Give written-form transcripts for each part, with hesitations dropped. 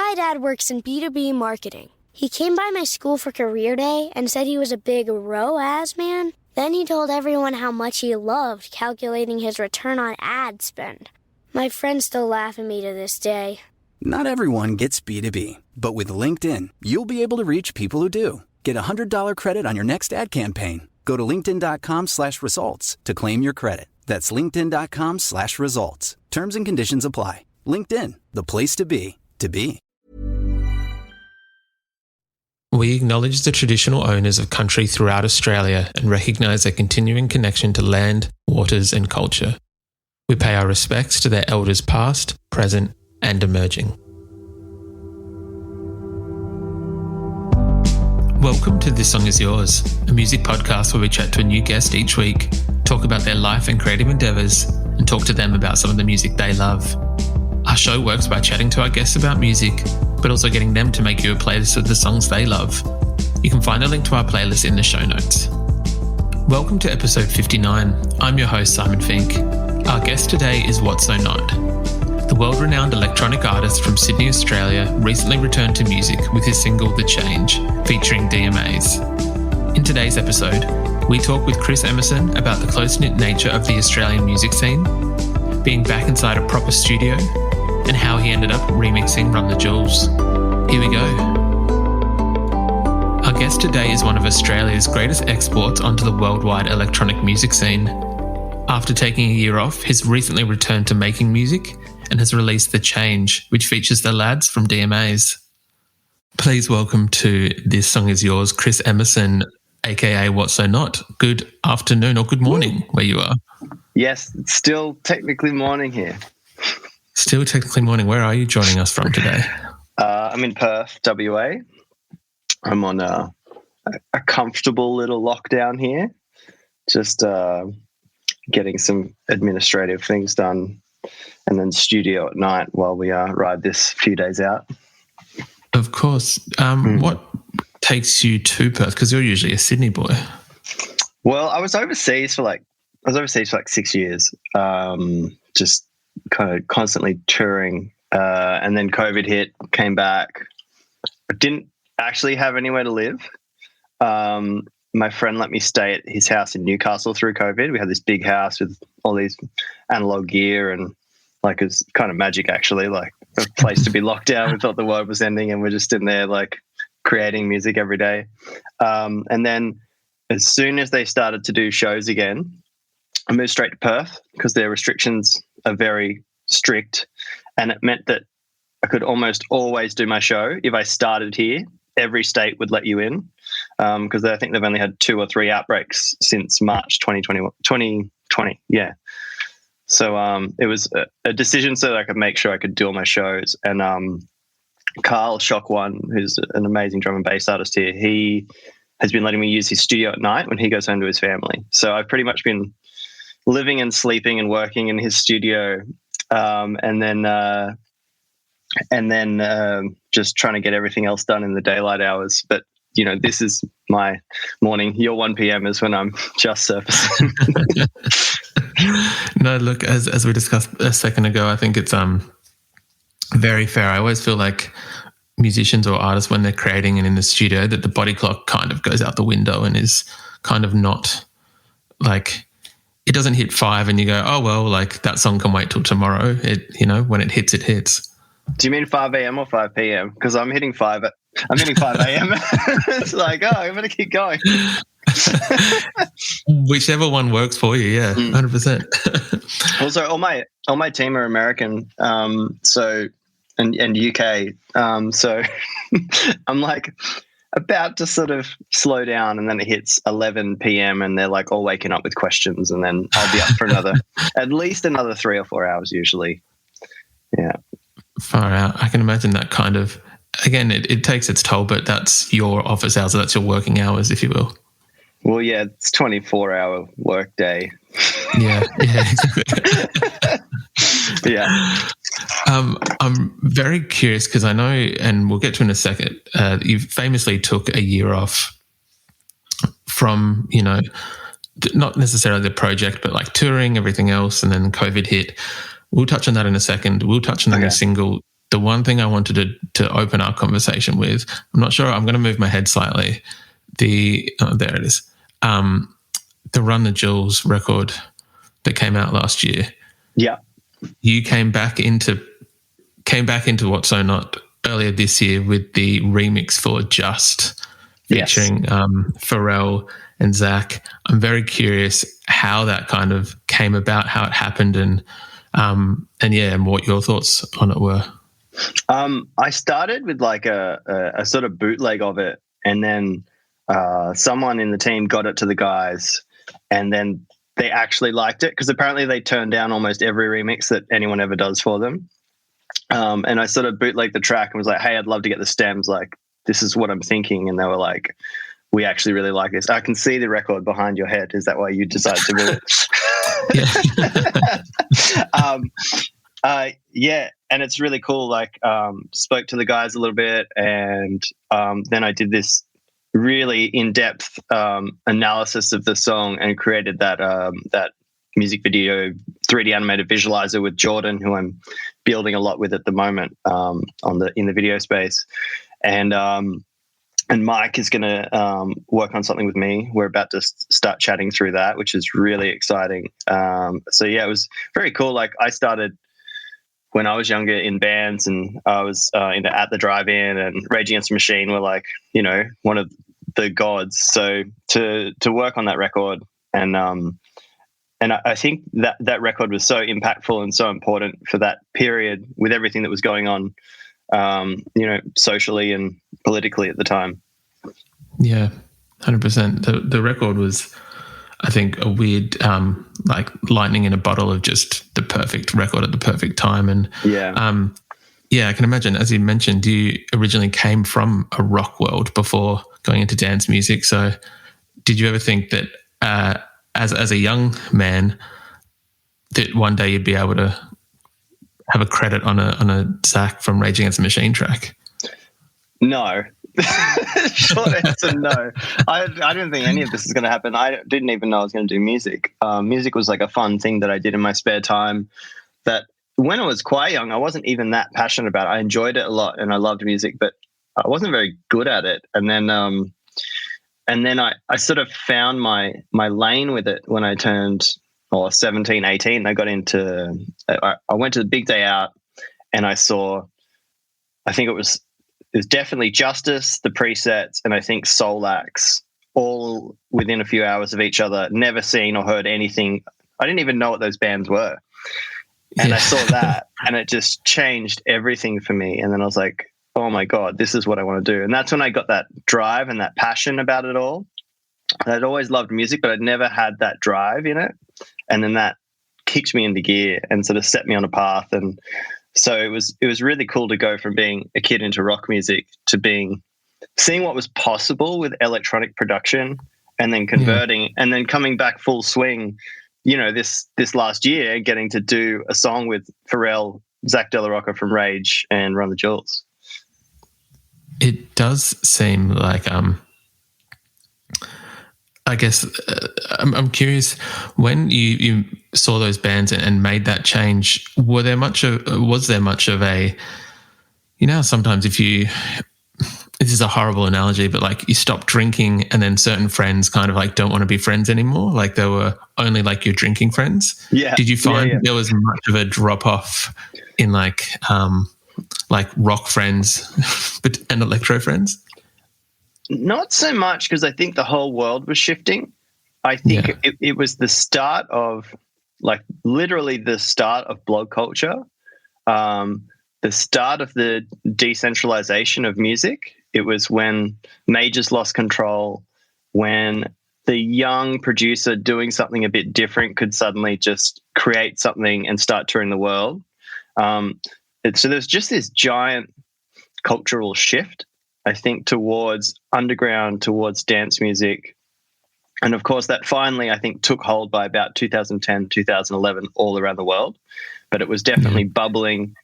My dad works in B2B marketing. He came by my school for career day and said he was a big ROAS man. Then he told everyone how much he loved calculating his return on ad spend. My friends still laugh at me to this day. Not everyone gets B2B, but with LinkedIn, you'll be able to reach people who do. Get a $100 credit on your next ad campaign. Go to linkedin.com/results to claim your credit. That's linkedin.com/results. Terms and conditions apply. LinkedIn, the place to be, to be. We acknowledge the traditional owners of country throughout Australia and recognise their continuing connection to land, waters and culture. We pay our respects to their elders past, present and emerging. Welcome to This Song Is Yours, a music podcast where we chat to a new guest each week, talk about their life and creative endeavours, and talk to them about some of the music they love. Our show works by chatting to our guests about music, but also getting them to make you a playlist of the songs they love. You can find a link to our playlist in the show notes. Welcome to episode 59. I'm your host, Simon Fink. Our guest today is What So Not. The world-renowned electronic artist from Sydney, Australia, recently returned to music with his single The Change, featuring DMAs. In today's episode, we talk with Chris Emerson about the close-knit nature of the Australian music scene, being back inside a proper studio, and how he ended up remixing Run the Jewels. Here we go. Our guest today is one of Australia's greatest exports onto the worldwide electronic music scene. After taking a year off, he's recently returned to making music and has released The Change, which features the lads from DMAs. Please welcome to This Song Is Yours, Chris Emerson, aka What So Not. Good afternoon or good morning where you are. Yes, it's still technically morning here. Still technically morning. Where are you joining us from today? I'm in Perth, WA. I'm on a comfortable little lockdown here. Just getting some administrative things done and then studio at night while we ride this few days out. Of course. What takes you to Perth? Because you're usually a Sydney boy. Well, I was overseas for like 6 years, just kind of constantly touring, and then COVID hit, came back. I didn't actually have anywhere to live. My friend let me stay at his house in Newcastle through COVID. We had this big house with all these analog gear and like it's kind of magic actually, like a place to be locked down. We thought the world was ending and we're just in there like creating music every day. And then as soon as they started to do shows again, I moved straight to Perth because their restrictions are very strict, and it meant that I could almost always do my show. If I started here, every state would let you in because I think they've only had 2 or 3 outbreaks since March 2020. Yeah. So it was a decision so that I could make sure I could do all my shows. And Carl Shock One, who's an amazing drum and bass artist here, he has been letting me use his studio at night when he goes home to his family. So I've pretty much been living and sleeping and working in his studio, and then just trying to get everything else done in the daylight hours. But you know, this is my morning. Your 1 p.m. is when I'm just surfacing. No, look, as we discussed a second ago, I think it's very fair. I always feel like musicians or artists, when they're creating and in the studio, that the body clock kind of goes out the window and is kind of not like, it doesn't hit 5 and you go, oh, well, like that song can wait till tomorrow. It, you know, when it hits, it hits. Do you mean 5 a.m. or 5 p.m.? Because I'm hitting 5 a.m. It's like, oh, I'm going to keep going. Whichever one works for you, yeah, 100%. Also, all my team are American, so and UK, so I'm like about to sort of slow down, and then it hits 11 p.m. and they're like all waking up with questions, and then I'll be up for at least another 3 or 4 hours usually. Yeah, far out. I can imagine that kind of. Again, it takes its toll, but that's your office hours, so that's your working hours, if you will. Well, yeah, it's 24-hour work day. Yeah. Yeah. I'm very curious because I know, and we'll get to in a second, you famously took a year off from, you know, not necessarily the project, but like touring, everything else, and then COVID hit. We'll touch on that in a second. We'll touch on your single the one thing I wanted to open our conversation with, I'm not sure, I'm going to move my head slightly. There it is. The Run the Jewels record that came out last year. Yeah. You came back into What's So Not earlier this year with the remix for Just, featuring Pharrell and Zach. I'm very curious how that kind of came about, how it happened, and what your thoughts on it were. I started with like a sort of bootleg of it, and then someone in the team got it to the guys, and then they actually liked it because apparently they turned down almost every remix that anyone ever does for them. And I sort of bootlegged the track and was like, hey, I'd love to get the stems. Like, this is what I'm thinking. And they were like, we actually really like this. I can see the record behind your head. Is that why you decided to move it? Yeah. And it's really cool. Like, spoke to the guys a little bit, and then I did this really in-depth analysis of the song and created that music video 3D animated visualizer with Jordan, who I'm building a lot with at the moment in the video space. And Mike is going to work on something with me. We're about to start chatting through that, which is really exciting. So yeah, it was very cool. Like, I started when I was younger in bands, and I was into At the Drive-In and Rage Against the Machine were like, you know, one of the gods. So to work on that record, and I think that record was so impactful and so important for that period with everything that was going on, you know, socially and politically at the time. Yeah, 100%. The record was, I think, a weird, like lightning in a bottle of just the perfect record at the perfect time. And I can imagine, as you mentioned, you originally came from a rock world before going into dance music. So did you ever think that as a young man that one day you'd be able to have a credit on a Zach from Rage Against the Machine track? No. Short answer, no. I didn't think any of this was going to happen. I didn't even know I was going to do music. Music was like a fun thing that I did in my spare time that when I was quite young, I wasn't even that passionate about it. I enjoyed it a lot and I loved music, but I wasn't very good at it. And then I sort of found my lane with it when I turned 17, 18. I went to the Big Day Out, and I think it was definitely Justice, the Presets, and I think Soul Axe, all within a few hours of each other, never seen or heard anything. I didn't even know what those bands were. And I saw that, and it just changed everything for me. And then I was like, oh my God, this is what I want to do. And that's when I got that drive and that passion about it all. I'd always loved music, but I'd never had that drive in it. And then that kicked me into gear and sort of set me on a path. And so it was really cool to go from being a kid into rock music to seeing what was possible with electronic production, and then converting and then coming back full swing, you know, this last year, getting to do a song with Pharrell, Zach De La Rocca from Rage, and Run the Jewels. It does seem like I guess I'm curious, when you saw those bands and made that change, was there much of a, you know, sometimes this is a horrible analogy, but like you stop drinking and then certain friends kind of like don't want to be friends anymore, like they were only like your drinking friends. Yeah. Did you find there was much of a drop off in like rock friends and electro friends? Not so much, because I think the whole world was shifting. I think it was the start of, like, literally the start of blog culture, the start of the decentralization of music. It was when majors lost control, when the young producer doing something a bit different could suddenly just create something and start touring the world. So there's just this giant cultural shift, I think, towards underground, towards dance music. And of course, that finally, I think, took hold by about 2010, 2011, all around the world. But it was definitely bubbling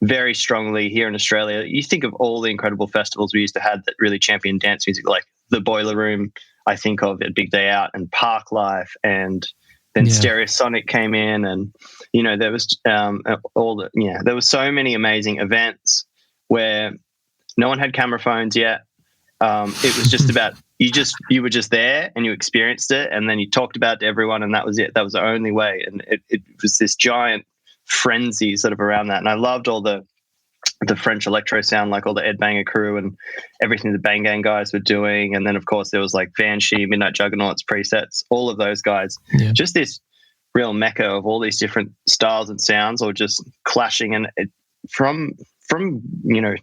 very strongly here in Australia. You think of all the incredible festivals we used to have that really championed dance music, like the Boiler Room, I think of at Big Day Out, and Park Life, and Then Yeah. Stereosonic came in, and there was there were so many amazing events where no one had camera phones yet. It was just about you were just there and you experienced it, and then you talked about it to everyone, and that was it. That was the only way, and it was this giant frenzy sort of around that. And I loved all the French electro sound, like all the Ed Banger crew and everything the Bang Gang guys were doing. And then of course there was like Banshee, Midnight Juggernauts, Presets, all of those guys. Yeah. Just this real mecca of all these different styles and sounds, or just clashing. And from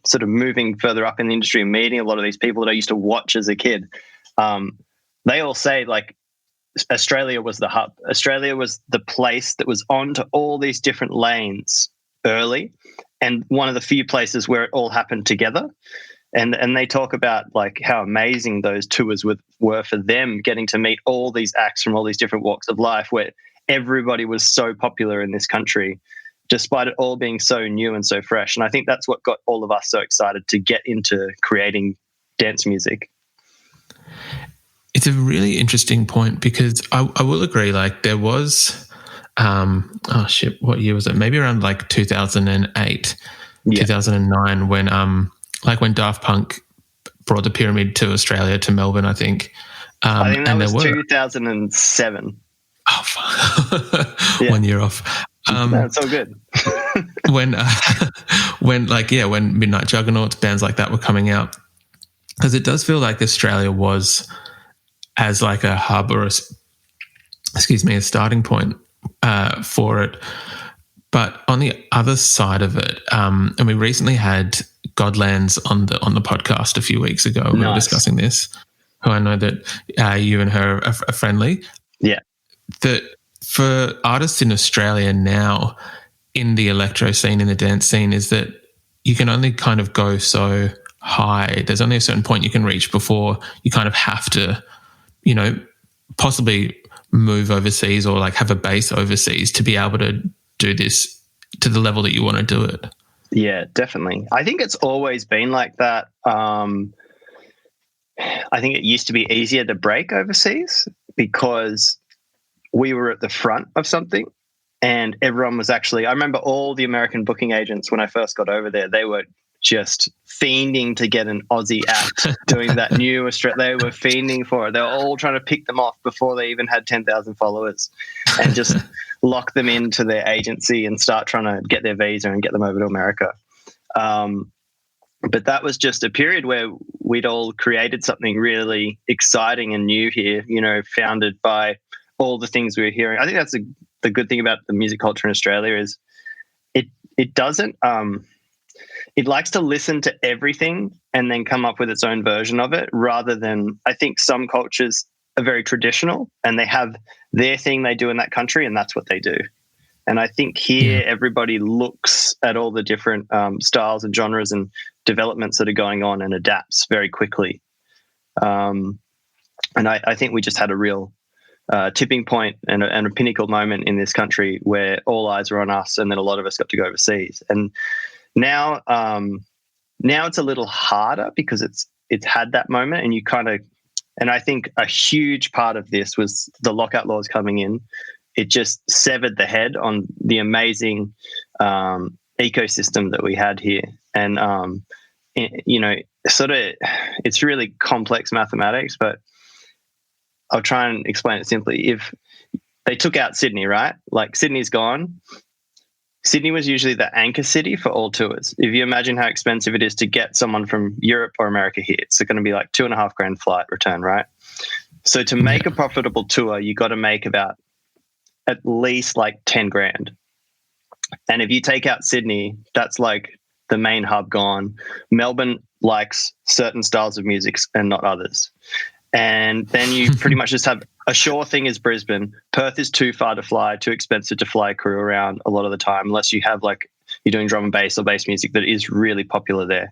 sort of moving further up in the industry and meeting a lot of these people that I used to watch as a kid, they all say like Australia was the hub. Australia was the place that was on to all these different lanes early, and one of the few places where it all happened together. And they talk about like how amazing those tours were for them, getting to meet all these acts from all these different walks of life, where everybody was so popular in this country, despite it all being so new and so fresh. And I think that's what got all of us so excited to get into creating dance music. It's a really interesting point, because I will agree, like there was, what year was it? Maybe around like 2008, 2009, when Daft Punk brought the Pyramid to Australia, to Melbourne, I think. I think that was 2007. Oh, fuck. 1 year off. No, it's all good. when Midnight Juggernauts, bands like that were coming out, because it does feel like Australia was as like a hub or a starting point for it. But on the other side of it, and we recently had Godlands on the podcast a few weeks ago. We were discussing this, who I know that you and her are friendly. Yeah. That for artists in Australia now, in the electro scene, in the dance scene, is that you can only kind of go so high. There's only a certain point you can reach before you kind of have to, possibly move overseas or like have a base overseas to be able to do this to the level that you want to do it. Yeah, definitely. I think it's always been like that. I think it used to be easier to break overseas because we were at the front of something, and everyone was actually, I remember all the American booking agents when I first got over there, they were just fiending to get an Aussie act doing that new Australia. They were fiending for it. They were all trying to pick them off before they even had 10,000 followers, and just lock them into their agency and start trying to get their visa and get them over to America. But that was just a period where we'd all created something really exciting and new here, founded by all the things we were hearing. I think that's the good thing about the music culture in Australia is it doesn't, it likes to listen to everything and then come up with its own version of it, rather than, I think some cultures are very traditional and they have their thing they do in that country and that's what they do. And I think here everybody looks at all the different styles and genres and developments that are going on and adapts very quickly. And I think we just had a real tipping point and a pinnacle moment in this country where all eyes were on us, and then a lot of us got to go overseas. And now it's a little harder because it's had that moment, and you kind of, and I think a huge part of this was the lockout laws coming in. It just severed the head on the amazing ecosystem that we had here. And, it's really complex mathematics, but I'll try and explain it simply. If they took out Sydney, right? Like Sydney's gone. Sydney was usually the anchor city for all tours. If you imagine how expensive it is to get someone from Europe or America here, it's going to be like $2,500 flight return, right? So to make a profitable tour, you got to make about at least like 10 grand. And if you take out Sydney, that's like the main hub gone. Melbourne likes certain styles of music and not others. And then you pretty much just have a sure thing is Brisbane. Perth is too far to fly, too expensive to fly a crew around a lot of the time, unless you have like you're doing drum and bass or bass music that is really popular there.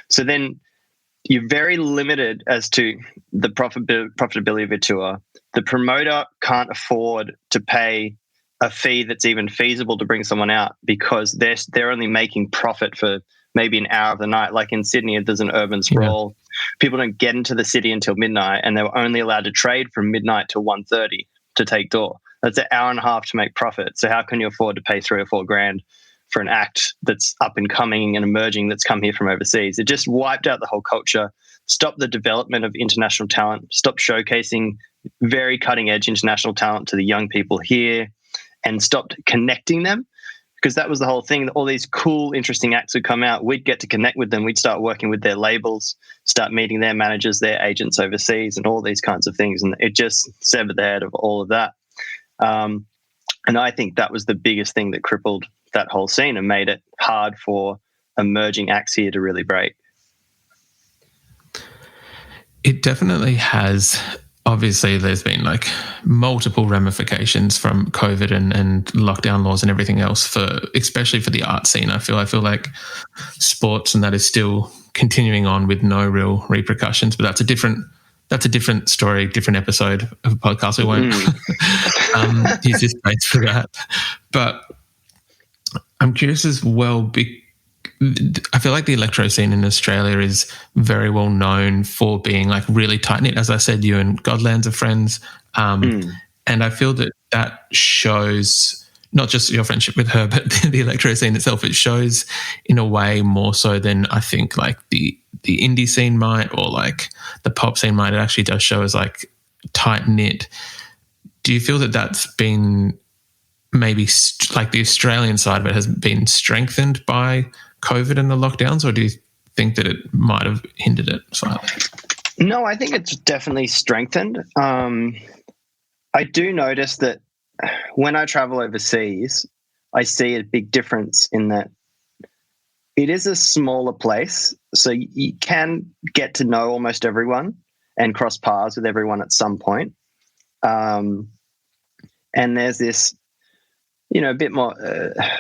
So then you're very limited as to the profitability of a tour. The promoter can't afford to pay a fee that's even feasible to bring someone out because they're only making profit for maybe an hour of the night. Like in Sydney, there's an urban sprawl. Yeah. People don't get into the city until midnight, and they were only allowed to trade from midnight to 1:30 to take door. That's an hour and a half to make profit. So how can you afford to pay $3 or $4 for an act that's up and coming and emerging that's come here from overseas? It just wiped out the whole culture, stopped the development of international talent, stopped showcasing very cutting edge international talent to the young people here, and stopped connecting them. Because that was the whole thing. All these cool, interesting acts would come out. We'd get to connect with them. We'd start working with their labels, start meeting their managers, their agents overseas, and all these kinds of things. And it just severed the head of all of that. And I think that was the biggest thing that crippled that whole scene and made it hard for emerging acts here to really break. It definitely has. Obviously, there's been like multiple ramifications from COVID and lockdown laws and everything else especially for the art scene. I feel like sports and that is still continuing on with no real repercussions, but that's a different story, different episode of a podcast. We won't use this space for that. But I'm curious as well, I feel like the electro scene in Australia is very well known for being like really tight-knit. As I said, you and Godlands are friends. And I feel that shows not just your friendship with her, but the electro scene itself. It shows in a way more so than I think like the indie scene might, or like the pop scene might. It actually does show as like tight-knit. Do you feel that that's been maybe like the Australian side of it has been strengthened by COVID and the lockdowns, or do you think that it might have hindered it slightly? No, I think it's definitely strengthened. I do notice that when I travel overseas, I see a big difference in that it is a smaller place, so you can get to know almost everyone and cross paths with everyone at some point. And there's this, a bit more,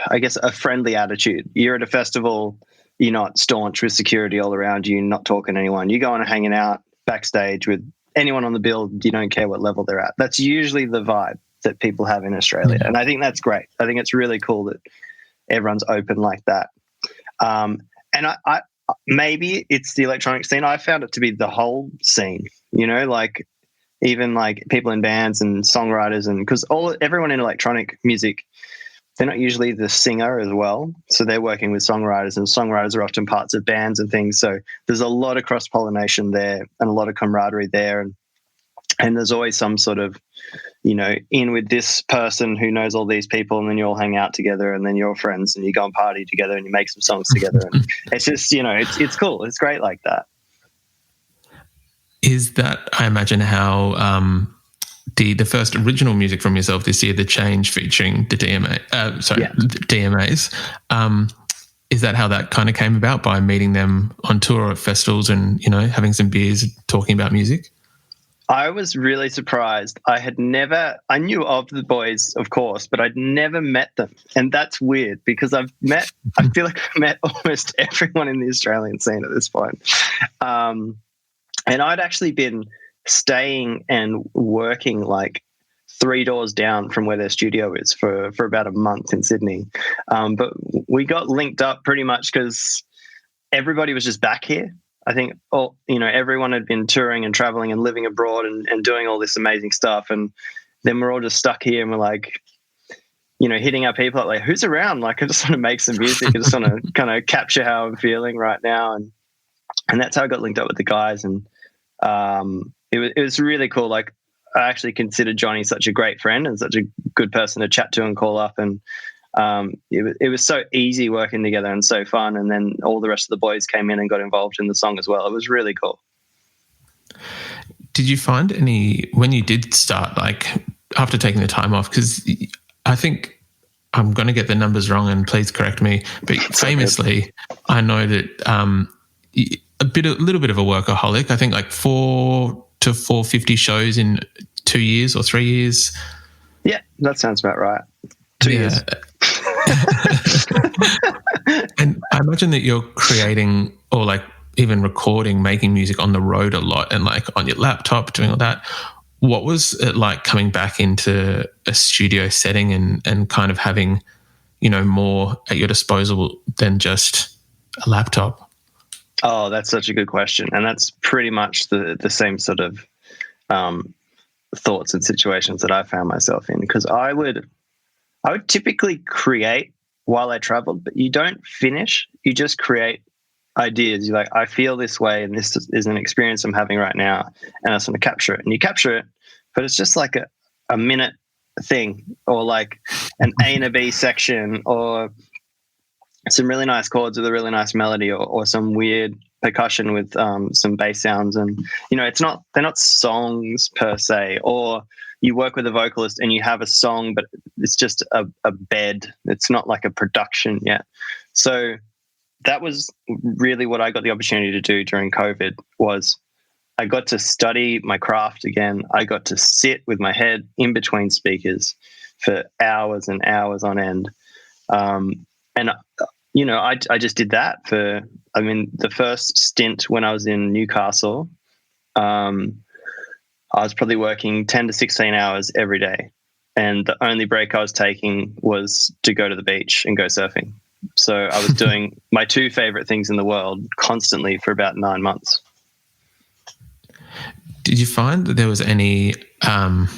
I guess, a friendly attitude. You're at a festival, you're not staunch with security all around you, not talking to anyone. You go on and hanging out backstage with anyone on the bill, you don't care what level they're at. That's usually the vibe that people have in Australia. And I think that's great. I think it's really cool that everyone's open like that. And I maybe it's the electronic scene. I found it to be the whole scene, like even like people in bands and songwriters, and because everyone in electronic music, they're not usually the singer as well. So they're working with songwriters, and songwriters are often parts of bands and things. So there's a lot of cross-pollination there and a lot of camaraderie there. And there's always some sort of, in with this person who knows all these people, and then you all hang out together, and then you're friends and you go and party together and you make some songs together. And it's just, it's cool. It's great like that. Is that, I imagine, how the first original music from yourself this year, The Change, featuring the DMAs, is that how that kind of came about, by meeting them on tour or at festivals and, having some beers, talking about music? I was really surprised. I knew of the boys, of course, but I'd never met them. And that's weird because I feel like I've met almost everyone in the Australian scene at this point. And I'd actually been staying and working like 3 doors down from where their studio is for about a month in Sydney. But we got linked up pretty much because everybody was just back here. I think everyone had been touring and traveling and living abroad and doing all this amazing stuff. And then we're all just stuck here and we're like, hitting our people up, like, who's around? Like, I just want to make some music. I just want to kind of capture how I'm feeling right now. And that's how I got linked up with the guys. And it was really cool. Like, I actually consider Johnny such a great friend and such a good person to chat to and call up. And it was so easy working together and so fun. And then all the rest of the boys came in and got involved in the song as well. It was really cool. Did you find when you did start, like after taking the time off, because I think I'm going to get the numbers wrong and please correct me, but famously, I know that a little bit of a workaholic. I think like 4 to 450 shows in 2 years or 3 years. Yeah, that sounds about right. 2 years. And I imagine that you're creating or like even recording, making music on the road a lot and like on your laptop, doing all that. What was it like coming back into a studio setting and kind of having, more at your disposal than just a laptop? Oh, that's such a good question. And that's pretty much the same sort of thoughts and situations that I found myself in, because I would typically create while I traveled, but you don't finish, you just create ideas. You're like, I feel this way, and this is an experience I'm having right now, and I just want to capture it. And you capture it, but it's just like a minute thing, or like an A and a B section, or some really nice chords with a really nice melody, or some weird percussion with some bass sounds. And they're not songs per se. Or you work with a vocalist and you have a song, but it's just a bed. It's not like a production yet. So that was really what I got the opportunity to do during COVID. Was I got to study my craft again. I got to sit with my head in between speakers for hours and hours on end. I just did that the first stint when I was in Newcastle, I was probably working 10 to 16 hours every day. And the only break I was taking was to go to the beach and go surfing. So I was doing my two favorite things in the world constantly for about 9 months. Did you find that there was any, because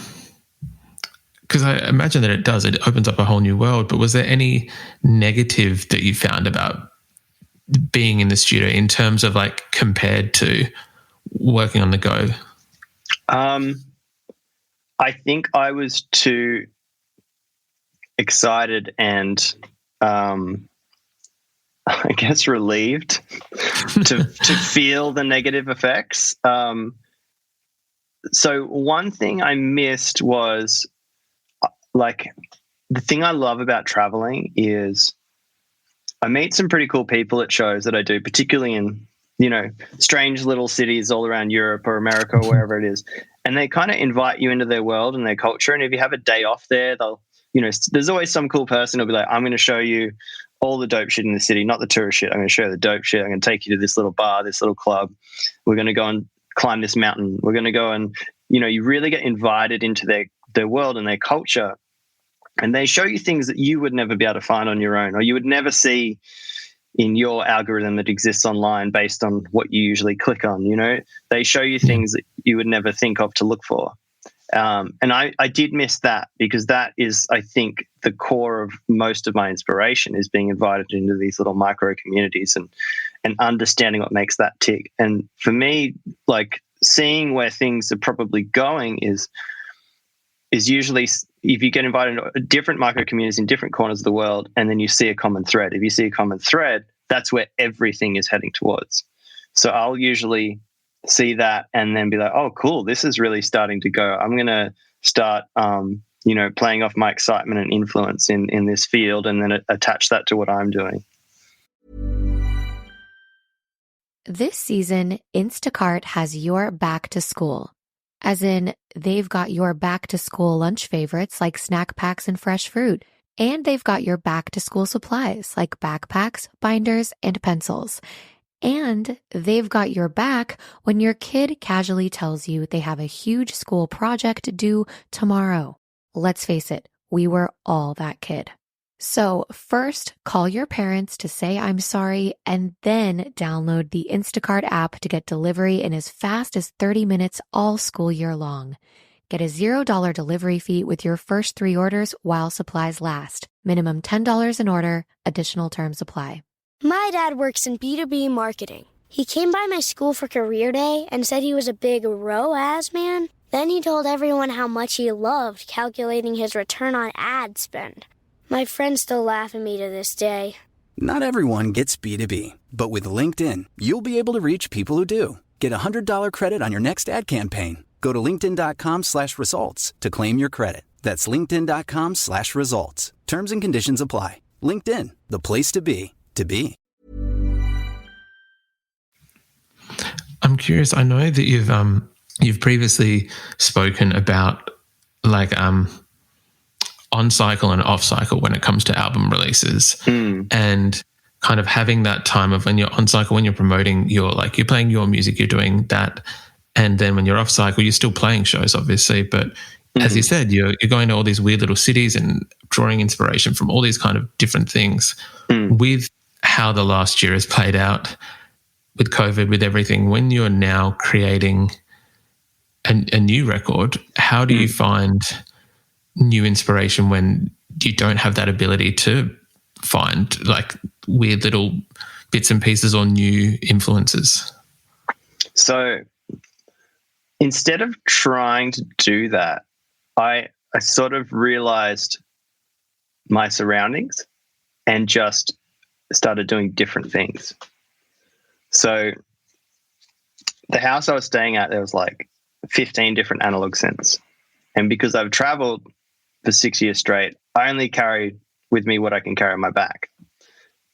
I imagine that it does, it opens up a whole new world, but was there any negative that you found about being in the studio in terms of like compared to working on the go? I think I was too excited and I guess relieved to feel the negative effects. So one thing I missed was, like, the thing I love about traveling is I meet some pretty cool people at shows that I do, particularly in, strange little cities all around Europe or America or wherever it is. And they kind of invite you into their world and their culture. And if you have a day off there, they'll, there's always some cool person who'll be like, I'm going to show you all the dope shit in the city, not the tourist shit. I'm going to show you the dope shit. I'm going to take you to this little bar, this little club. We're going to go and climb this mountain. We're going to go and, you really get invited into their world and their culture. And they show you things that you would never be able to find on your own, or you would never see in your algorithm that exists online based on what you usually click on. They show you things that you would never think of to look for. And I did miss that, because that is, I think, the core of most of my inspiration, is being invited into these little micro communities and understanding what makes that tick. And for me, like, seeing where things are probably going is usually, if you get invited into different micro communities in different corners of the world, and then you see a common thread. If you see a common thread, that's where everything is heading towards. So I'll usually see that and then be like, oh, cool, this is really starting to go. I'm going to start, playing off my excitement and influence in this field, and then attach that to what I'm doing. This season, Instacart has your back to school. As in, they've got your back to school lunch favorites like snack packs and fresh fruit. And they've got your back to school supplies like backpacks, binders, and pencils. And they've got your back when your kid casually tells you they have a huge school project due tomorrow. Let's face it, we were all that kid. So first, call your parents to say I'm sorry, and then download the Instacart app to get delivery in as fast as 30 minutes all school year long. Get a $0 delivery fee with your first 3 orders while supplies last. Minimum $10 an order. Additional terms apply. My dad works in B2B marketing. He came by my school for career day and said he was a big ROAS man. Then he told everyone how much he loved calculating his return on ad spend. My friends still laugh at me to this day. Not everyone gets B2B, but with LinkedIn, you'll be able to reach people who do. Get a $100 credit on your next ad campaign. Go to linkedin.com/results to claim your credit. That's linkedin.com/results. Terms and conditions apply. LinkedIn, the place to be, to be. I'm curious. I know that you've previously spoken about like on cycle and off cycle when it comes to album releases, and kind of having that time of when you're on cycle, when you're promoting you're playing your music, you're doing that. And then when you're off cycle, you're still playing shows, obviously. But as you said, you're going to all these weird little cities and drawing inspiration from all these kind of different things. With how the last year has played out with COVID, with everything, when you're now creating a new record, how do you find new inspiration when you don't have that ability to find like weird little bits and pieces or new influences? So instead of trying to do that, I sort of realized my surroundings and just started doing different things. So the house I was staying at, there was like 15 different analog synths. And because I've traveled for 6 years straight, I only carry with me what I can carry on my back.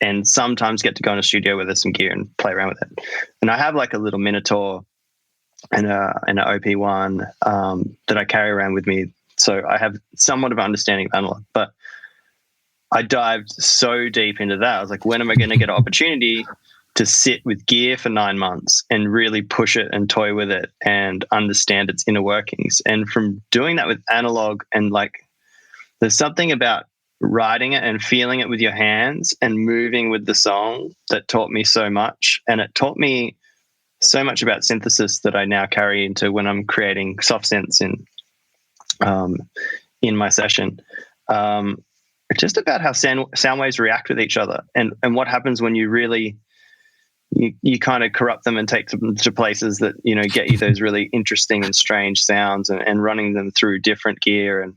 And sometimes get to go in a studio with some gear and play around with it. And I have like a little Minotaur and an OP1 that I carry around with me. So I have somewhat of an understanding of analog. But I dived so deep into that. I was like, when am I going to get an opportunity to sit with gear for 9 months and really push it and toy with it and understand its inner workings? And from doing that with analog, and like, there's something about writing it and feeling it with your hands and moving with the song that taught me so much. And it taught me so much about synthesis that I now carry into when I'm creating soft synths in my session. Just about how sound waves react with each other, and what happens when you really you kind of corrupt them and take them to places that, you know, get you those really interesting and strange sounds, and running them through different gear. And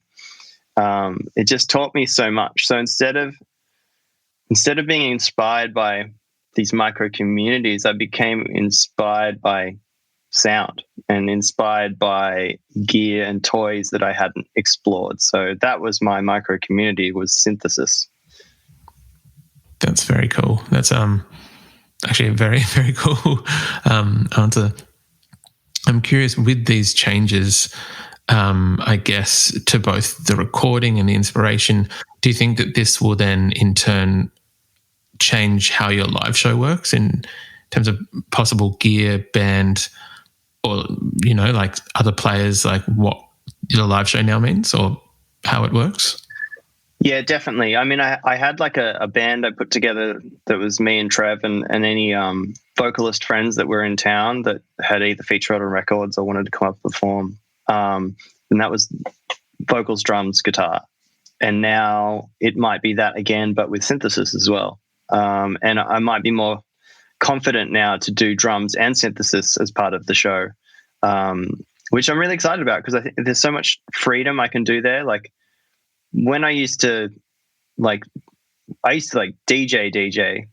it just taught me so much. So instead of being inspired by these micro communities, I became inspired by sound and inspired by gear and toys that I hadn't explored. So that was my micro community, was synthesis. That's very cool. That's actually a very, very cool answer. I'm curious, with these changes, I guess, to both the recording and the inspiration, do you think that this will then in turn change how your live show works in terms of possible gear, band, or, you know, like other players, like what your live show now means or how it works? Yeah, definitely. I mean, I had like a band I put together that was me and Trev and any vocalist friends that were in town that had either featured on records or wanted to come up and perform. And that was vocals, drums, guitar. And now it might be that again, but with synthesis as well. And I might be more confident now to do drums and synthesis as part of the show, which I'm really excited about, because I think there's so much freedom I can do there. Like when I used to DJ,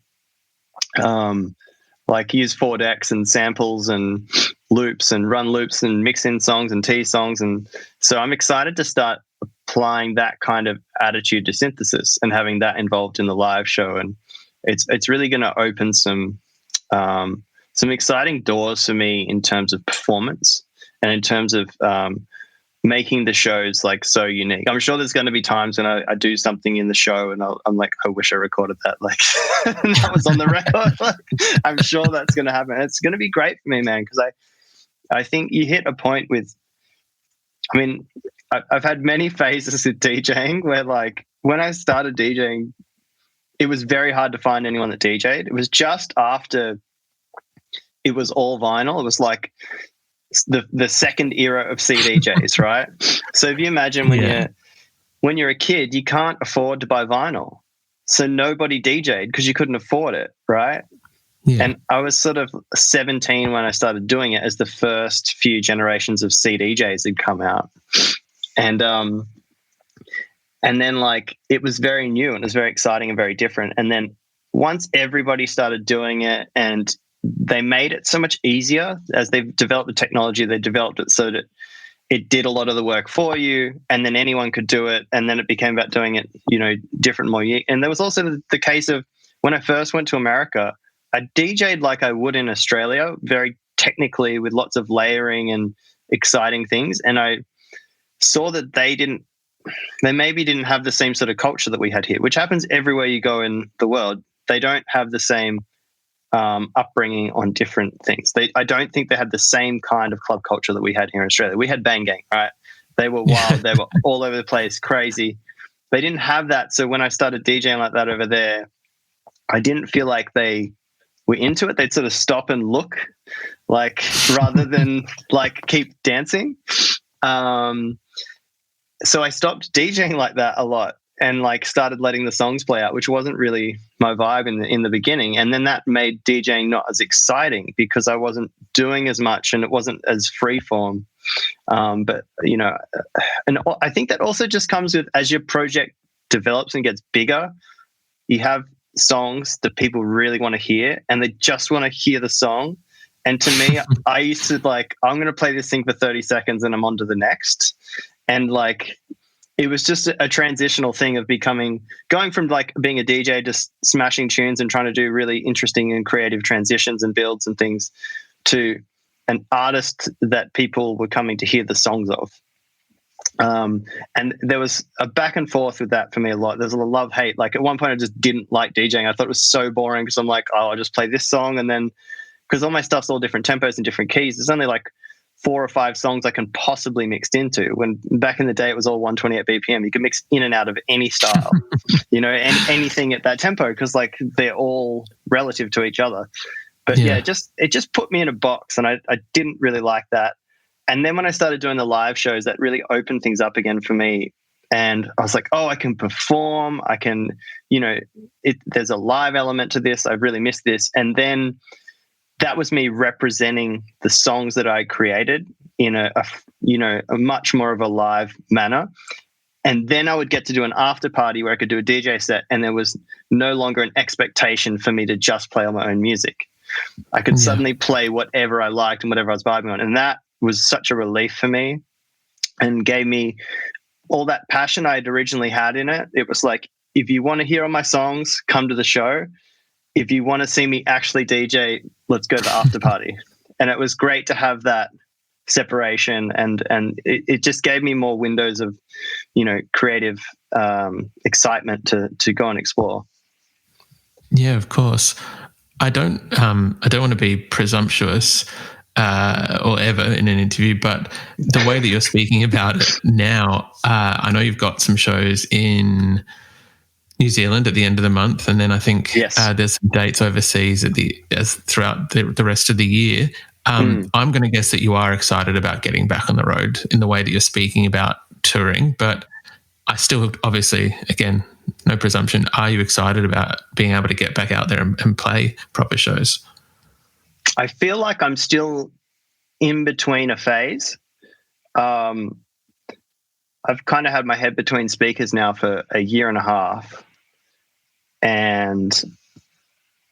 like use 4 decks and samples and loops and run loops and mix in songs and tease songs. And so I'm excited to start applying that kind of attitude to synthesis and having that involved in the live show. And it's really going to open some exciting doors for me in terms of performance and in terms of making the shows like so unique. I'm sure there's going to be times when I do something in the show and I'm like, I wish I recorded that. Like that was on the record. Like, I'm sure that's going to happen. It's going to be great for me, man, because I think you hit a point with, I mean, I've had many phases with DJing where, like, when I started DJing, it was very hard to find anyone that DJ'd. It was just after it was all vinyl. It was like the second era of CDJs, right? So if you imagine when you're a kid, you can't afford to buy vinyl. So nobody DJ'd because you couldn't afford it, right? Yeah. And I was sort of 17 when I started doing it, as the first few generations of CDJs had come out. And then, like, it was very new and it was very exciting and very different. And then once everybody started doing it, and they made it so much easier as they've developed the technology, they developed it so that it did a lot of the work for you, and then anyone could do it. And then it became about doing it, you know, different, more unique. And there was also the case of when I first went to America, I DJ'd like I would in Australia, very technically with lots of layering and exciting things. And I saw that they maybe didn't have the same sort of culture that we had here, which happens everywhere you go in the world. They don't have the same upbringing on different things. I don't think they had the same kind of club culture that we had here in Australia. We had Bang Gang, right? They were wild. They were all over the place, crazy. They didn't have that. So when I started DJing like that over there, I didn't feel like they were into it. They'd sort of stop and look like rather than like keep dancing. So I stopped DJing like that a lot and like started letting the songs play out, which wasn't really my vibe in the beginning. And then that made DJing not as exciting because I wasn't doing as much and it wasn't as free form. But you know, and I think that also just comes with as your project develops and gets bigger, you have songs that people really want to hear and they just want to hear the song. And to me, I used to like, I'm going to play this thing for 30 seconds and I'm on to the next. And like, it was just a transitional thing of going from like being a DJ, just smashing tunes and trying to do really interesting and creative transitions and builds and things, to an artist that people were coming to hear the songs of. And there was a back and forth with that for me a lot. There's a love-hate. Like at one point I just didn't like DJing. I thought it was so boring because I'm like, oh, I'll just play this song. And then because all my stuff's all different tempos and different keys, there's only like 4 or 5 songs I can possibly mix into. When back in the day it was all 128 BPM. You could mix in and out of any style, you know, and anything at that tempo because like they're all relative to each other. But yeah, it just put me in a box and I didn't really like that. And then when I started doing the live shows, that really opened things up again for me. And I was like, oh, I can perform. I can, you know, there's a live element to this. I've really missed this. And then that was me representing the songs that I created in a much more of a live manner. And then I would get to do an after party where I could do a DJ set and there was no longer an expectation for me to just play all my own music. I could suddenly play whatever I liked and whatever I was vibing on. And that was such a relief for me and gave me all that passion I'd originally had in it. It was like, if you want to hear all my songs, come to the show. If you want to see me actually DJ, let's go to the after party. And it was great to have that separation and it just gave me more windows of, you know, creative excitement to go and explore. Yeah, of course. I don't want to be presumptuous or ever in an interview, but the way that you're speaking about it now, I know you've got some shows in New Zealand at the end of the month, and then I think there's some dates overseas throughout the rest of the year. I'm going to guess that you are excited about getting back on the road in the way that you're speaking about touring, but I still, obviously, again, no presumption. Are you excited about being able to get back out there and play proper shows? I feel like I'm still in between a phase. I've kind of had my head between speakers now for a year and a half, and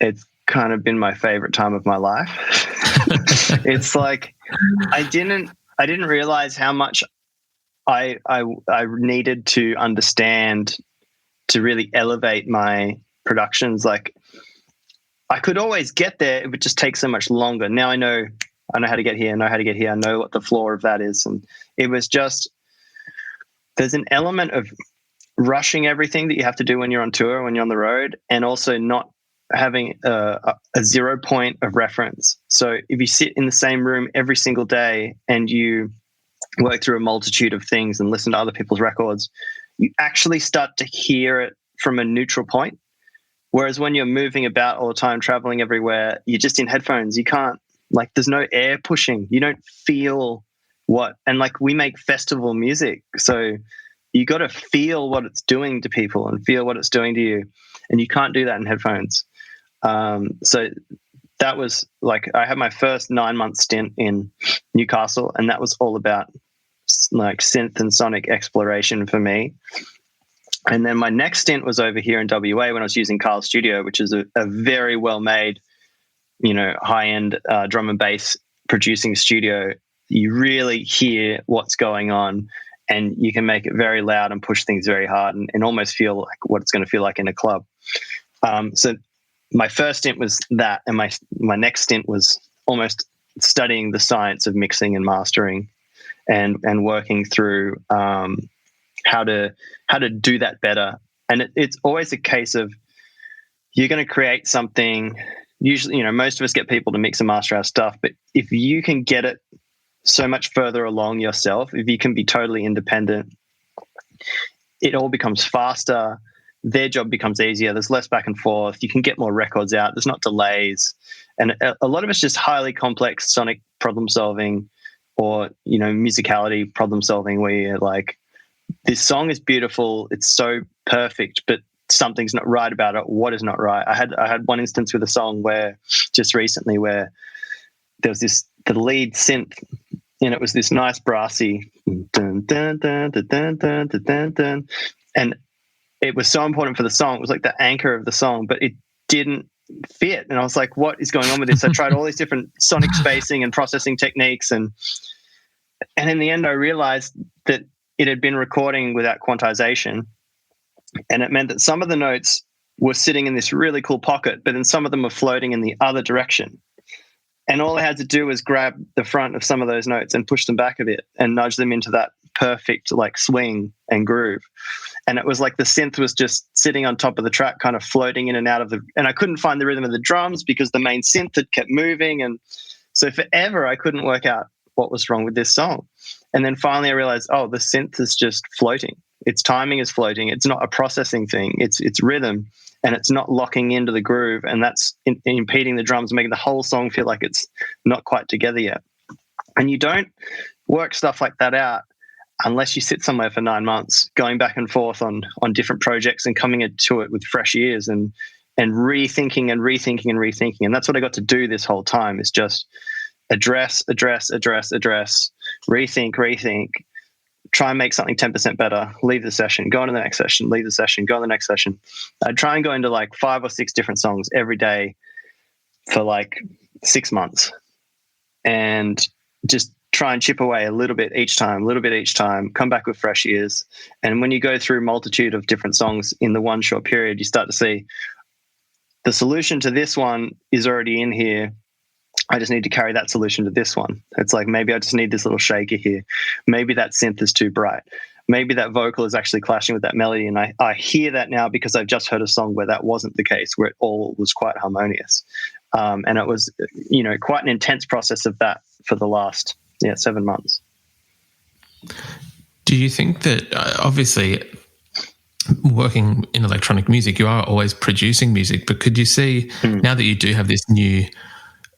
it's kind of been my favorite time of my life. It's like I didn't realize how much I needed to understand to really elevate my productions. Like I could always get there, it would just take so much longer. Now I know how to get here, I know what the floor of that is. And it was just, there's an element of rushing everything that you have to do when you're on tour, when you're on the road, and also not having a 0 point of reference. So if you sit in the same room every single day and you work through a multitude of things and listen to other people's records, you actually start to hear it from a neutral point. Whereas when you're moving about all the time, traveling everywhere, you're just in headphones. You can't, like, there's no air pushing. You don't feel and like we make festival music. So you got to feel what it's doing to people and feel what it's doing to you. And you can't do that in headphones. So that was like, I had my first 9-month stint in Newcastle, and that was all about like synth and sonic exploration for me. And then my next stint was over here in WA when I was using Carl's Studio, which is a very well-made, you know, high-end drum and bass producing studio. You really hear what's going on, and you can make it very loud and push things very hard and almost feel like what it's going to feel like in a club. So my first stint was that, and my next stint was almost studying the science of mixing and mastering and working through how to do that better. And it's always a case of you're going to create something. Usually, you know, most of us get people to mix and master our stuff, but if you can get it so much further along yourself, if you can be totally independent, it all becomes faster. Their job becomes easier. There's less back and forth. You can get more records out. There's not delays. And a lot of it's just highly complex sonic problem solving, or, musicality problem solving, where you're like, this song is beautiful, it's so perfect, but something's not right about it. What is not right? I had one instance with a song where just recently where there was the lead synth, and it was this nice brassy dun, dun, dun, dun, dun, dun, dun, dun, and it was so important for the song. It was like the anchor of the song, but it didn't fit. And I was like, what is going on with this? I tried all these different sonic spacing and processing techniques, and in the end I realized that it had been recording without quantization. And it meant that some of the notes were sitting in this really cool pocket, but then some of them were floating in the other direction. And all I had to do was grab the front of some of those notes and push them back a bit and nudge them into that perfect like swing and groove. And it was like the synth was just sitting on top of the track, kind of floating in and out of and I couldn't find the rhythm of the drums because the main synth had kept moving. And so forever I couldn't work out what was wrong with this song. And then finally I realized, oh, the synth is just floating. Its timing is floating. It's not a processing thing. It's rhythm, and it's not locking into the groove, and that's impeding the drums, making the whole song feel like it's not quite together yet. And you don't work stuff like that out unless you sit somewhere for 9 months, going back and forth on different projects and coming into it with fresh ears and rethinking and rethinking and rethinking. And that's what I got to do this whole time, is just address, rethink, try and make something 10% better, leave the session, go on to the next session, leave the session, go on to the next session. I'd try and go into like 5 or 6 different songs every day for like 6 months, and just try and chip away a little bit each time, come back with fresh ears. And when you go through a multitude of different songs in the one short period, you start to see the solution to this one is already in here. I just need to carry that solution to this one. It's like, maybe I just need this little shaker here. Maybe that synth is too bright. Maybe that vocal is actually clashing with that melody. And I hear that now because I've just heard a song where that wasn't the case, where it all was quite harmonious. And it was, quite an intense process of that for the last 7 months. Do you think that, obviously, working in electronic music, you are always producing music, but could you see, now that you do have this new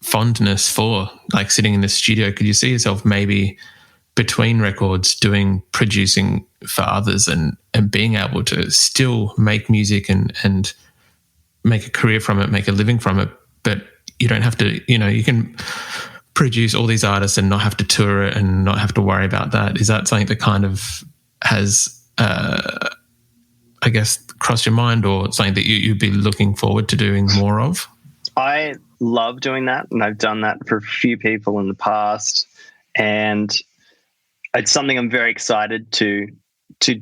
fondness for like sitting in the studio, could you see yourself maybe between records doing producing for others and being able to still make music and make a career from it, make a living from it, but you don't have to, you can produce all these artists and not have to tour it and not have to worry about that? Is that something that kind of has, I guess, crossed your mind, or something that you'd be looking forward to doing more of? I love doing that, and I've done that for a few people in the past, and it's something I'm very excited to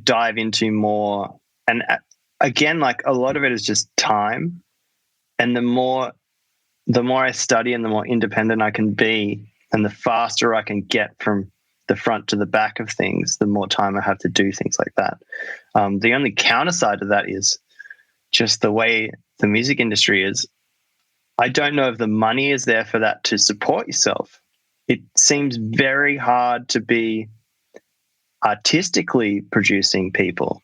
dive into more. And again, like, a lot of it is just time, and the more I study and the more independent I can be and the faster I can get from the front to the back of things, the more time I have to do things like that. The only counter side of that is just the way the music industry is. I don't know if the money is there for that to support yourself. It seems very hard to be artistically producing people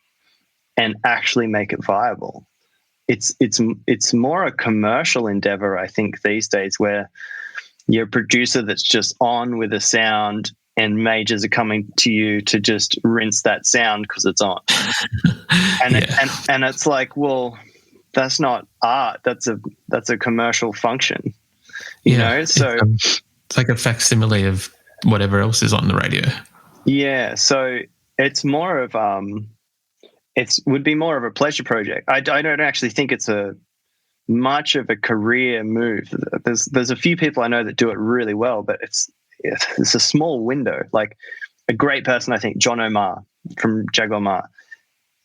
and actually make it viable. It's more a commercial endeavor, I think, these days, where you're a producer that's just on with a sound and majors are coming to you to just rinse that sound because it's on. And it's like, well, that's not art. That's a commercial function, you know? So it's like a facsimile of whatever else is on the radio. Yeah. So it's more of, would be more of a pleasure project. I don't actually think it's much of a career move. There's a few people I know that do it really well, but it's a small window. Like, a great person, I think, John Omar from Jaguar Ma.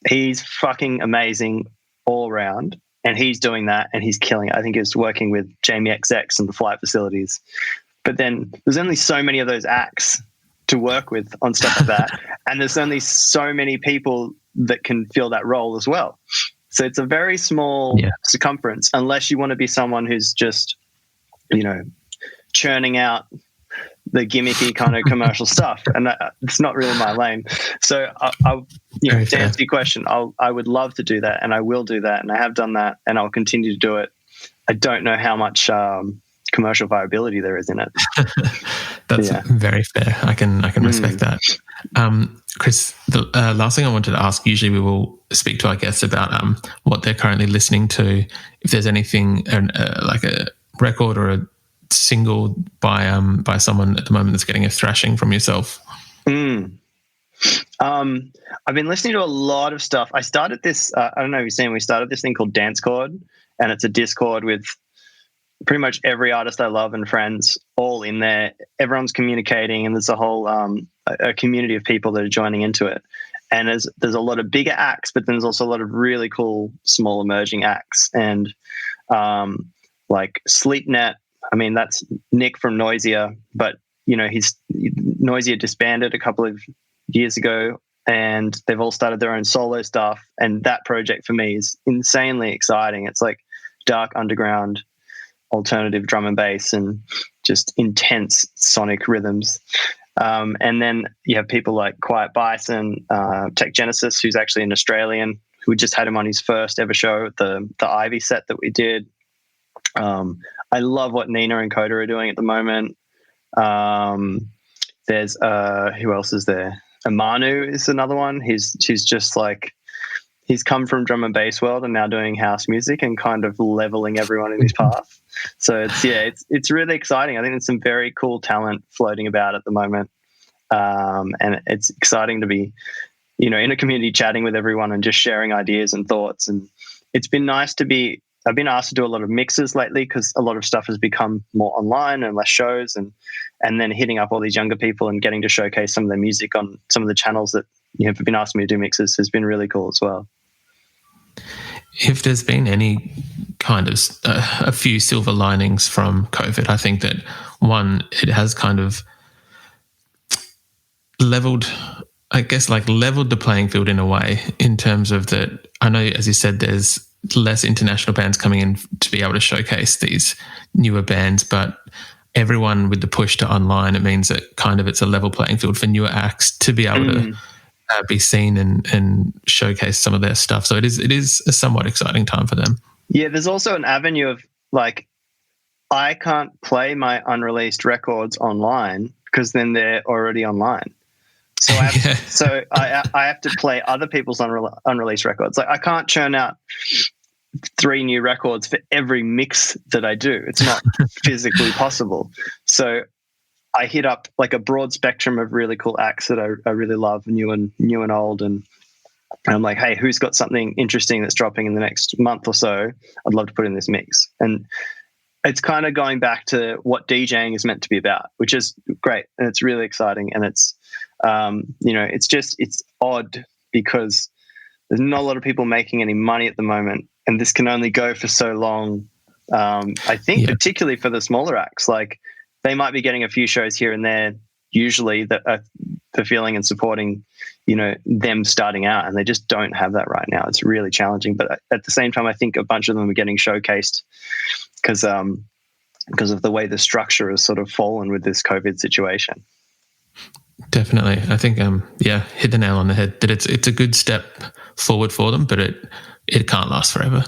He's fucking amazing all around, and he's doing that and he's killing it. I think he was working with Jamie XX and the Flight Facilities. But then there's only so many of those acts to work with on stuff like that. And there's only so many people that can fill that role as well. So it's a very small circumference, unless you want to be someone who's just, churning out the gimmicky kind of commercial stuff. And it's not really my lane. So to answer your question, I would love to do that, and I will do that. And I have done that, and I'll continue to do it. I don't know how much commercial viability there is in it. That's very fair. I can respect that. Chris, the last thing I wanted to ask, usually we will speak to our guests about what they're currently listening to. If there's anything like a record or a single by someone at the moment that's getting a thrashing from yourself. I've been listening to a lot of stuff. I started this, I don't know if you've seen, we started this thing called Dancecord, and it's a Discord with pretty much every artist I love and friends all in there. Everyone's communicating, and there's a whole a community of people that are joining into it. And there's a lot of bigger acts, but then there's also a lot of really cool small emerging acts. And like Sleepnet, I mean, that's Nick from Noisia, but Noisia disbanded a couple of years ago, and they've all started their own solo stuff. And that project for me is insanely exciting. It's like dark underground alternative drum and bass and just intense sonic rhythms. And then you have people like Quiet Bison, Tech Genesis, who's actually an Australian, who just had him on his first ever show at the Ivy set that we did. I love what Nina and Coda are doing at the moment. There's who else is there? Amanu is another one. She's just like, he's come from drum and bass world and now doing house music and kind of leveling everyone in his path. So it's really exciting. I think there's some very cool talent floating about at the moment. And it's exciting to be, in a community chatting with everyone and just sharing ideas and thoughts. And it's been nice I've been asked to do a lot of mixes lately because a lot of stuff has become more online and less shows, and then hitting up all these younger people and getting to showcase some of their music on some of the channels that have been asking me to do mixes has been really cool as well. If there's been any kind of a few silver linings from COVID, I think that one, it has kind of leveled the playing field in a way, in terms of that. I know, as you said, there's less international bands coming in to be able to showcase these newer bands, but everyone with the push to online, it means that kind of it's a level playing field for newer acts to be able to be seen and showcase some of their stuff. So it is a somewhat exciting time for them. Yeah, there's also an avenue of like, I can't play my unreleased records online because then they're already online. So I have to play other people's unreleased records. Like, I can't churn out 3 new records for every mix that I do. It's not physically possible. So I hit up like a broad spectrum of really cool acts that I really love, new and old, and I'm like, hey, who's got something interesting that's dropping in the next month or so? I'd love to put in this mix. And it's kind of going back to what DJing is meant to be about, which is great, and it's really exciting. And it's it's odd because there's not a lot of people making any money at the moment, and this can only go for so long. I think particularly for the smaller acts, like they might be getting a few shows here and there, usually, that are fulfilling and supporting, them starting out, and they just don't have that right now. It's really challenging. But at the same time, I think a bunch of them are getting showcased because of the way the structure has sort of fallen with this COVID situation. Definitely. I think, hit the nail on the head, that it's a good step forward for them, but it can't last forever.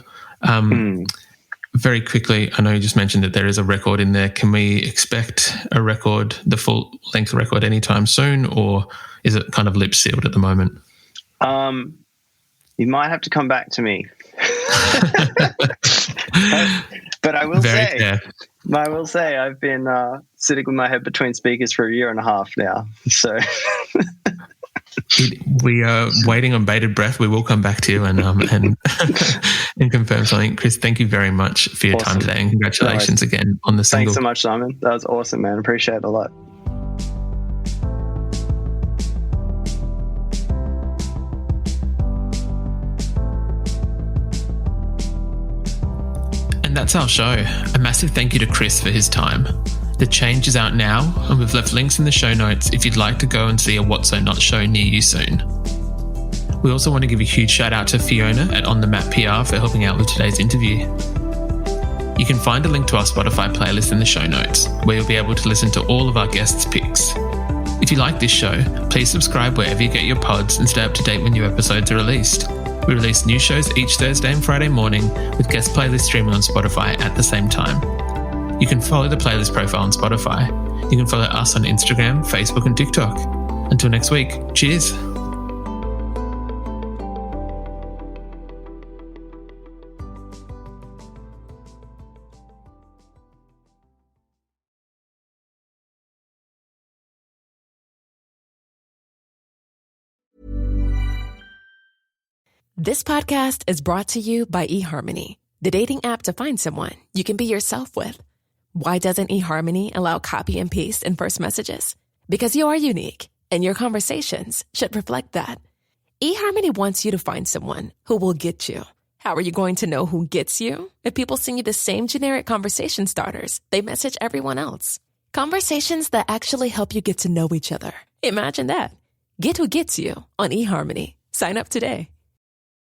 Very quickly, I know you just mentioned that there is a record in there. Can we expect a record, the full length record, anytime soon, or is it kind of lip sealed at the moment? You might have to come back to me. But I will say I've been sitting with my head between speakers for 1.5 years now. So we are waiting on bated breath. We will come back to you and and confirm something. Chris, thank you very much for your time today, and congratulations again on the single. Thanks so much, Simon. That was awesome, man. Appreciate it a lot. And that's our show. A massive thank you to Chris for his time. The Change is out now, and we've left links in the show notes if you'd like to go and see a What So Not show near you soon. We also want to give a huge shout out to Fiona at On The Map PR for helping out with today's interview. You can find a link to our Spotify playlist in the show notes, where you'll be able to listen to all of our guests' picks. If you like this show, please subscribe wherever you get your pods and stay up to date when new episodes are released. We release new shows each Thursday and Friday morning, with guest playlists streaming on Spotify at the same time. You can follow the playlist profile on Spotify. You can follow us on Instagram, Facebook, and TikTok. Until next week, cheers. This podcast is brought to you by eHarmony, the dating app to find someone you can be yourself with. Why doesn't eHarmony allow copy and paste in first messages? Because you are unique, and your conversations should reflect that. eHarmony wants you to find someone who will get you. How are you going to know who gets you? If people send you the same generic conversation starters they message everyone else. Conversations that actually help you get to know each other. Imagine that. Get who gets you on eHarmony. Sign up today.